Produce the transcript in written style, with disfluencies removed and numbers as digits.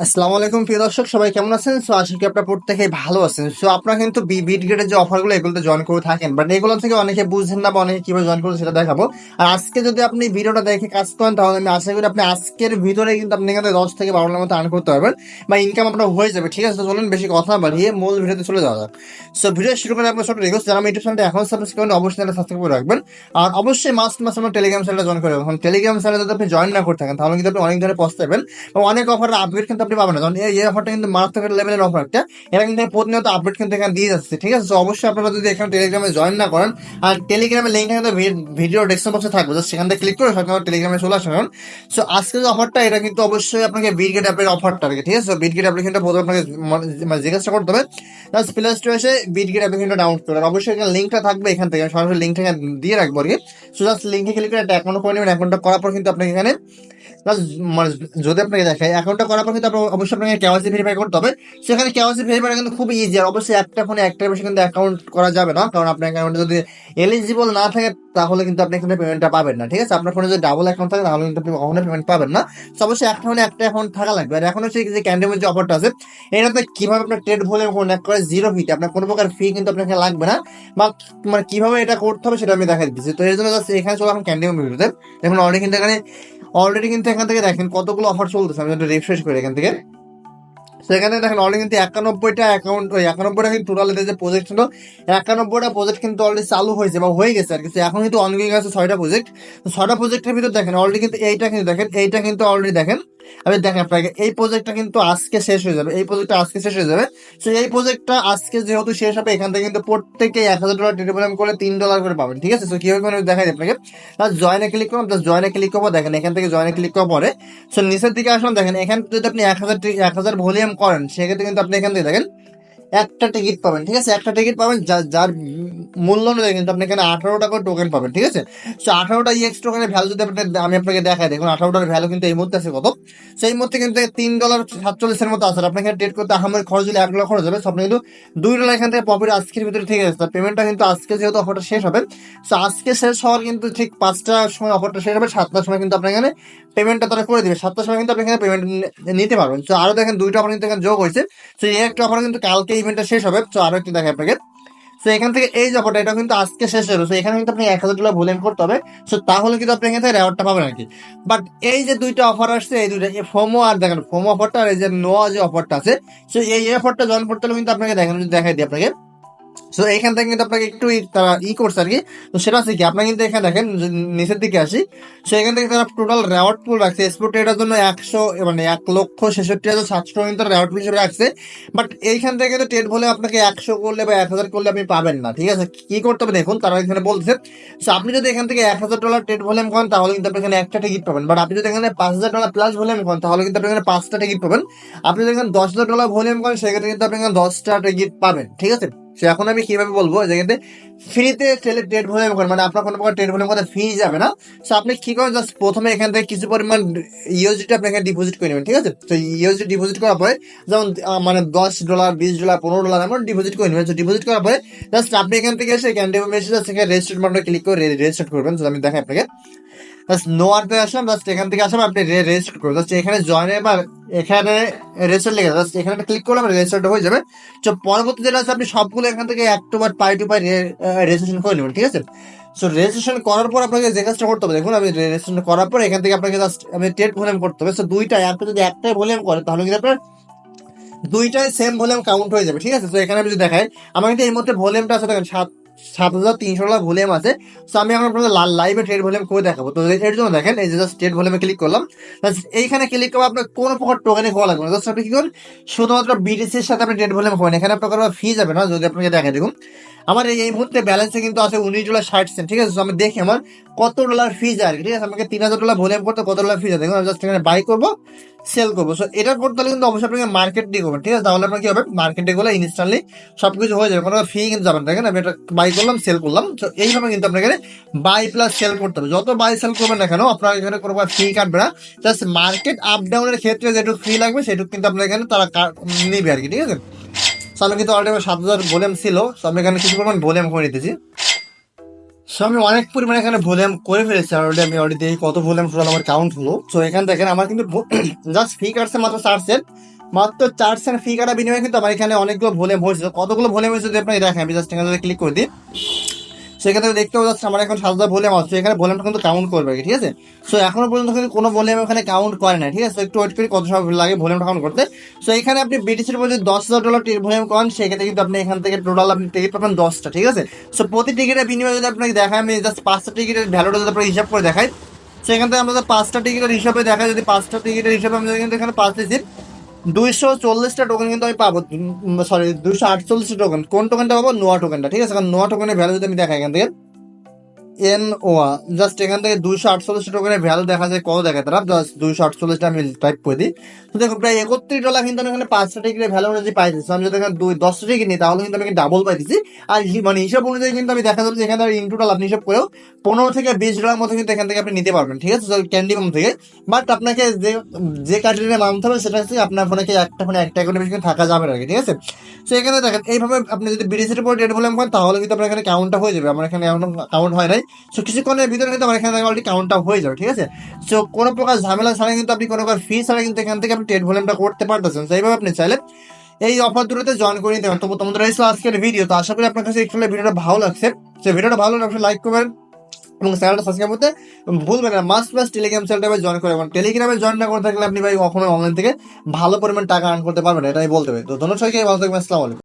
আসসালামু আলাইকুম প্রিয় দর্শক, সবাই কেমন আছেন? সো আশা করি আপনারা প্রত্যেকেই ভালো আছেন। সো আপনারা কিন্তু বিটগেটের যে অফারগুলো এগুলোতে জয়েন করে থাকেন, বাট এগুলো থেকে অনেকে বুঝছেন না বা অনেকে কিভাবে জয়েন করবেন সেটা দেখাবো। আর আজকে যদি আপনি ভিডিওটা দেখে কাজ করেন তাহলে আমি আশা করি আপনি আজকের ভিতরে কিন্তু আপনি এখানে 10 থেকে 12টার মতো আর্ন করতে পারবেন বা ইনকাম আপনার হয়ে যাবে। ঠিক আছে, তো চলুন বেশি কথা না বাড়িয়ে মূল ভিডিওতে চলে যাওয়া যাক। সো ভিডিও শুরু করে আপনার ছোট রিকোয়েস্ট, যারা আমার ইউটিউব চ্যানেলটা এখন সাবস্ক্রাইব করেন অবশ্যই চ্যানেলটা সাবস্ক্রাইব করে রাখবেন। আর অবশ্যই মাস্ট মাস্ট আমার টেলিগ্রাম চ্যানেলটা জয়েন করে রাখুন। টেলিগ্রাম চ্যানেলে যদি আপনি জয়েন না করে থাকেন তাহলে কিন্তু আপনি অনেক ধরনের পস্তাবেন এবং অনেক অফারের আপডেট কিন্তু আপনি পাবেন না, কারণ এই অফারটা কিন্তু মারাত্মক লেভেলের অফার একটা। এরা কিন্তু প্রতিনিয়ত আপডেট কিন্তু এখানে দিয়ে যাচ্ছে। ঠিক আছে, তো অবশ্যই আপনারা যদি এখানে টেলিগ্রামে জয়েন না করেন, আর টেলিগ্রামের লিঙ্কটা কিন্তু ভিডিও ডেসক্রিপশন বক্সে থাকবে, জাস্ট সেখান থেকে ক্লিক করে সরকার টেলিগ্রামে চলে আসবেন। সো আজকে যে অফারটা এটা কিন্তু অবশ্যই আপনাকে বিটগেট অ্যাপের অফারটা, ঠিক আছে, বিটগেট অ্যাপ্লিকেশনটা প্রথমে আপনাকে জিজ্ঞাসা করতে হবে। জাস্ট প্লে স্টোরে এসে বিটগেট অ্যাপ্লিকেশনটা ডাউনলোড করেন। অবশ্যই এখানে লিঙ্কটা থাকবে, এখান থেকে সরাসরি লিঙ্কটা দিয়ে রাখবো আর কি। সো জাস্ট লিঙ্কে ক্লিক করে একটা অ্যাকাউন্ট করে নেবেন। অ্যাকাউন্টটা করার পর কিন্তু আপনাকে এখানে প্লাস মানে যদি আপনাকে দেখায় অ্যাকাউন্টটা করার পর কিন্তু অবশ্যই আপনাকে কেওয়াইসি ভেরিফাই করতে হবে। সেখানে কেওয়াইসি ভেরিফাই কিন্তু খুব ইজি। আর অবশ্যই একটা ফোনে একটার বেশি কিন্তু অ্যাকাউন্ট করা যাবে না, কারণ আপনার অ্যাকাউন্টে যদি এলিজিবল না থাকে তাহলে কিন্তু আপনি এখানে পেমেন্টটা পাবেন না। ঠিক আছে, আপনার ফোনে যদি ডাবল অ্যাকাউন্ট থাকে তাহলে কিন্তু আপনি কখনো পেমেন্ট পাবেন না। তো অবশ্যই একটা ফোনে একটা অ্যাকাউন্ট থাকা লাগবে। আর এখন হচ্ছে যে ক্যান্ডেমের যে অফারটা আছে, এটাতে কিভাবে আপনার ট্রেড ভলিউম করুন এক করে জিরো ফিতে, আপনার কোনো প্রকার ফি কিন্তু আপনাকে লাগবে না, বা মানে কিভাবে এটা করতে হবে সেটা আমি দেখা দিচ্ছি। তো এর জন্য জাস্ট এখানে চলে এখন ক্যান্ডেমের ভিডিওতে দেখুন অলরেডি কিন্তু এখান থেকে দেখেন কতগুলো অফার চলতেছে। আমি যদি রিফ্রেশ করি এখান থেকে, সেখানে দেখেন অলরেডি কিন্তু 91টা অ্যাকাউন্ট, ওই 91টা কিন্তু টোটাল এদের যে প্রজেক্ট ছিল 91টা প্রজেক্ট কিন্তু অলরেডি চালু হয়েছে বা হয়ে গেছে আর কিছু। এখন কিন্তু অনগোয়িং আছে 6টা প্রজেক্ট। তো 6টা প্রজেক্টের ভিতর দেখেন অলরেডি কিন্তু এইটা কিন্তু অলরেডি দেখেন, আমি দেখেন আপনাকে এই প্রজেক্টটা কিন্তু আজকে শেষ হয়ে যাবে। এই প্রজেক্টটা আজকে শেষ হয়ে যাবে। তো এই প্রজেক্টটা আজকে যেহেতু শেষ হবে, এখান থেকে কিন্তু প্রত্যেকে $1000 টেলিগ্রাম করে $3 করে পাবেন। ঠিক আছে, তো কিভাবে মানে দেখাই আপনাকে। জয়েনে ক্লিক করুন, জয়েনে ক্লিক করবো, দেখেন এখান থেকে জয়েনে ক্লিক করার পরে সো নিচের দিকে আসলাম। দেখেন এখান থেকে যদি আপনি 1000 ভলিউম করেন সেক্ষেত্রে কিন্তু আপনি এখান থেকে দেখেন একটা টিকিট পাবেন। ঠিক আছে, একটা টিকিট পাবেন যার মূল্য অনুযায়ী কিন্তু আপনি এখানে 18 টাকা টোকেন পাবেন। ঠিক আছে, সো 18টা ইএক্স টোকেনের ভ্যালু যদি আমি আপনাকে দেখাই, দেখুন 18টার ভ্যালু কিন্তু এই মুহূর্তে আছে কত। সেই মুহূর্তে কিন্তু $3.47 মতো আছে। আপনি এখানে ট্রেড করতে আমার খরচ হলে $1 খরচ হবে। সো আপনি কিন্তু $2 এখান থেকে প্রফিট আজকের ভিতরে থেকে যাচ্ছে। পেমেন্টটা কিন্তু আজকে যেহেতু অফারটা শেষ হবে, সো আজকে শেষ হওয়ার কিন্তু ঠিক 5টার সময় অফারটা শেষ হবে, 7টার সময় কিন্তু আপনার এখানে পেমেন্টটা তারা করে দিবে। 7টার সময় কিন্তু আপনি এখানে পেমেন্ট নিতে পারবেন। তো আরো দেখেন 2টা অফার কিন্তু এখানে যোগ হয়েছে। তো এই একটা অফার কিন্তু কালকে ইভেন্টটা শেষ হবে। তো আরো একটু দেখে আপনাকে, তো এখান থেকে এই যে অফারটা এটা কিন্তু আজকে শেষ হলো। তো এখানে কিন্তু আপনি $1000 ভলিউম করতে হবে। তো তাহলে কিন্তু আপনি এখান থেকে রেওয়ার্ডটা পাবেন আর কি। বাট এই যে দুইটা অফার আসছে, এই দুইটা ফোমো আর দেখেন ফোমো অফারটা আর এই যে নোয়া যে অফারটা আছে, তো এই অফারটা জয়েন করতে হলে কিন্তু আপনাকে দেখেন, যদি দেখাই দিই আপনাকে। সো এইখান থেকে কিন্তু আপনাকে একটু তারা করছে আর কি। তো সেটা হচ্ছে কি, আপনার কিন্তু এখানে দেখেন যদি নিচের দিকে আসি, সো এখান থেকে তারা টোটাল রেওয়ার্ড পুল রাখছে এক্সপোর্ট এটার জন্য 1,66,700 কিন্তু রেওয়ার্ড পুল হিসেবে রাখছে। বাট এইখান থেকে কিন্তু ট্রেড ভলিউম আপনাকে 100 করলে বা 1000 করলে আপনি পাবেন না। ঠিক আছে, কি করতে হবে দেখুন, তারা এখানে বলছে। সো আপনি যদি এখান থেকে $1000 ট্রেড ভলিউম করেন তাহলে কিন্তু আপনি এখানে একটা টিকিট পাবেন। বাট আপনি যদি এখানে $5000 প্লাস ভলিউম করেন তাহলে কিন্তু আপনি এখানে 5টা টিকিট পাবেন। আপনি যদি এখানে $10,000 ভলিউম করেন সেক্ষেত্রে কিন্তু আপনি এখানে 10টা টিকিট পাবেন। ঠিক আছে, সে এখন আমি কিভাবে বলবো যে কিন্তু ফ্রিতে ট্রেড ভলিউম করেন, মানে আপনার কোনো প্রকার ট্রেড ভলিউম করতে ফি যাবে না। সো আপনি কি করেন, জাস্ট প্রথমে এখান থেকে কিছু পরিমাণ ইউএসডি আপনি এখানে ডিপোজিট করে নেবেন। ঠিক আছে, তো ইউএসডি ডিপোজিট করার পরে যেমন মানে $10, $20, $15 এমন ডিপোজিট করে নেবেন। তো ডিপোজিট করার পরে জাস্ট আপনি এখান থেকে এসে ক্যান্ডেম মেসেজ আছে রেজিস্টার বাটনে ক্লিক করে রেজিস্টার করবেন। তো আমি দেখাই আপনাকে, জাস্ট নো আরতে আসলাম, জাস্ট এখান থেকে আসলাম আপনি রেজিস্টার করবেন। জাস্ট এখানে জয়েনে বা এখানে রেজিস্টার লেগে জাস্ট এখানে ক্লিক করলে আমার রেজিস্টারটা হয়ে যাবে। তো পরবর্তী যেটা আছে আপনি সবগুলো এখান থেকে এক টু পাই রেজিস্ট্রেশন করে নেবেন। ঠিক আছে, সো রেজিস্ট্রেশন করার পর আপনাকে যে কাজটা করতে হবে, দেখুন আমি রেজিস্ট্রেশন করার পর এখান থেকে আপনাকে জাস্ট আমি ট্রেড ভলিউম করতে হবে। সো দুইটাই আপনি যদি একটাই ভলিউম করেন তাহলে কিন্তু আপনার দুইটাই সেম ভলিউম কাউন্ট হয়ে যাবে। ঠিক আছে, তো এখানে আমি যদি দেখাই আমার কিন্তু এই মুহূর্তে ভলিউমটা আছে দেখেন 7,300 ভলিউম আছে। তো আমি এখন আপনাদের লাইভে ট্রেড ভলিউম করে দেখাবো। তো এর জন্য দেখেন এই যে জাস্ট ট্রেড ভলিউমে ক্লিক করলাম, এইখানে ক্লিক করবো আপনার কোনো প্রকার টোকেনে হওয়া লাগবে না। জাস্ট আপনি কি করুন, শুধুমাত্র বিটিসির সাথে আপনি ট্রেড ভলিউম করেন, এখানে আপনার কোনো ফি যাবে না। যদি আপনাকে দেখেন দেখুন আমার এই মুহূর্তে ব্যালেন্সে কিন্তু আছে $19.60। ঠিক আছে, তো আমি দেখি আমার কত ডলার ফি যায় আর কি। ঠিক আছে, আমাকে $3,000 ভলিউম করতে কত ডলার ফি যায় দেখুন। আমি জাস্ট এখানে বাই করবো, সেল করবো। সো এটা করতে হলে কিন্তু অবশ্যই আপনাকে মার্কেট দিয়ে করবেন। ঠিক আছে, তাহলে আপনার কি হবে, মার্কেটে গেলে ইনস্ট্যান্টলি সবকিছু হয়ে যাবে, কোনো ফি কিন্তু যাবেন। দেখেন আমি এটা বাই করলাম, সেল করলাম। তো এইভাবে কিন্তু আপনাকে বাই প্লাস সেল করতে হবে। যত বাই সেল করবেন না কেন আপনার এখানে কোনো ফি কাটবে না। জাস্ট মার্কেট আপ ডাউনের ক্ষেত্রে যেটুকু ফি লাগবে সেটুকু কিন্তু আপনার এখানে তারা নিবে আর কি। ঠিক আছে, তো আমি কিন্তু অলরেডি 7,000 ভলিউম ছিল। তো আমি এখানে কিছু পরিমাণ ভলিউম করে নিতেছি। সো আমি অনেক পরিমাণে এখানে ভলিউম করে ফেলেছি অলরেডি, আমি অলরেডি দেখি কত ভলিউম টোটাল আমার কাউন্ট হলো। সো এখানে দেখেন আমার কিন্তু জাস্ট ফি কাটছে মাত্র 4 সেন্ট, মাত্র 4 সেন্ট ফি কাটার বিনিময়ে কিন্তু আমার এখানে অনেকগুলো ভলিউম হয়েছে। তো কতগুলো ভলিউম হয়েছে যদি আপনি দেখেন, আমি জাস্ট এখানে ক্লিক করে দিই, সেখানে দেখতেও যাচ্ছে আমার এখন 7,000 ভলিউম আছে, এখানে ভলিউমটা কিন্তু কাউন্ট করবে আর কি, ঠিক আছে। সো এখনো পর্যন্ত কিন্তু কোনো ভলিউম এখানে কাউন্ট করে না, ঠিক আছে। একটু ওয়েট করি কত সময় লাগে ভলিউমটা কাউন্ট করতে। সো এখানে আপনি বিটিসির উপর যদি $10,000 ভলিউম করেন, সেক্ষেত্রে কিন্তু আপনি এখান থেকে টোটাল আপনি টিকিট পাবেন 10টা, ঠিক আছে। সো প্রতি টিকিটের বিনিময়ে যদি আপনাকে দেখায়, আমি জাস্ট 5টা টিকিটের ভ্যালুটা যদি আপনাকে হিসাব করে দেখাই, সেখান থেকে আমরা 5টা টিকিটের হিসাবে দেখাই, যদি 5টা টিকিটের হিসাবে আমি কিন্তু এখানে 5 দিচ্ছি, 240টা টোকেন কিন্তু আমি পাবো। সরি, 248টা টোকেন। কোন টোকেনটা পাবো? নোয়া টোকেনটা, ঠিক আছে। কারণ নোয়া টোকেনের ভ্যালু যদি আমি দেখাই এখান থেকে ওয়া, জাস্ট এখান থেকে 248 টোকেনের ভ্যালু দেখা যায়, কত দেখায় তারা, জাস্ট 248টা আমি টাইপ করে দিই। তো দেখো প্রায় $31 কিন্তু আমি এখানে 5টা টিকিটের ভ্যালু অনুযায়ী পাইতেছি। আমি যদি এখানে 10টা টিকিট নিই তাহলে কিন্তু আমি ডাবল পাইতেছি। আর মানে হিসাব অনুযায়ী কিন্তু আমি দেখা যাচ্ছে এখানে ইন টোটাল আপনি হিসাব করেও $15 থেকে $20 মতো কিন্তু এখান থেকে আপনি নিতে পারবেন, ঠিক আছে, ক্যান্ডি পাম্প থেকে। বাট আপনাকে যে যে কার্ডের মানতে হবে সেটা হচ্ছে আপনার ফোনে একটা ফোনে একটা অ্যাকাউন্টে বেশি কিন্তু থাকা যাবে না আর কি, ঠিক আছে। তো এখানে দেখেন এইভাবে আপনি যদি বিডিসির উপর ডেট ভলিউম করেন তাহলে কিন্তু আপনার এখানে কাউন্টটা হয়ে যাবে। আমার এখানে এখনো কাউন্ট হয় নাই। সো কিছুক্ষণের ভিতরে কিন্তু আমার এখানে অলরেডি কাউন্টটা হয়ে যাবে, ঠিক আছে। সো কোনো প্রকার ঝামেলা ছাড়া কিন্তু আপনি কোনো প্রকার ফি ছাড়া কিন্তু এখান থেকে আপনি ট্রেড ভলিউমটা করতে পারতেছেন। তো এইভাবে আপনি চাইলে এই অফার দুটোতে জয়েন করে নিতে পারেন। তো তোমাদের এই ছিল আজকের ভিডিও। তো আশা করি আপনার কাছে একটু ভিডিওটা ভালো লাগছে। তো ভিডিওটা ভালো লাগলে লাইক করবেন এবং চ্যানেলটা সাবস্ক্রাইব করতে ভুলবেন না। মাস্ট মাস্ট টেলিগ্রাম চ্যানেলটা জয়েন করে, এবং টেলিগ্রামে জয়েন না করে থাকলে আপনি ভাই কখনো অনলাইন থেকে ভালো পরিমাণ টাকা আর্ন করতে পারবেন, এটাই বলতে হবে। তো ধন্যবাদ সবাইকে, ভালো থাকবেন, আসসালামু আলাইকুম।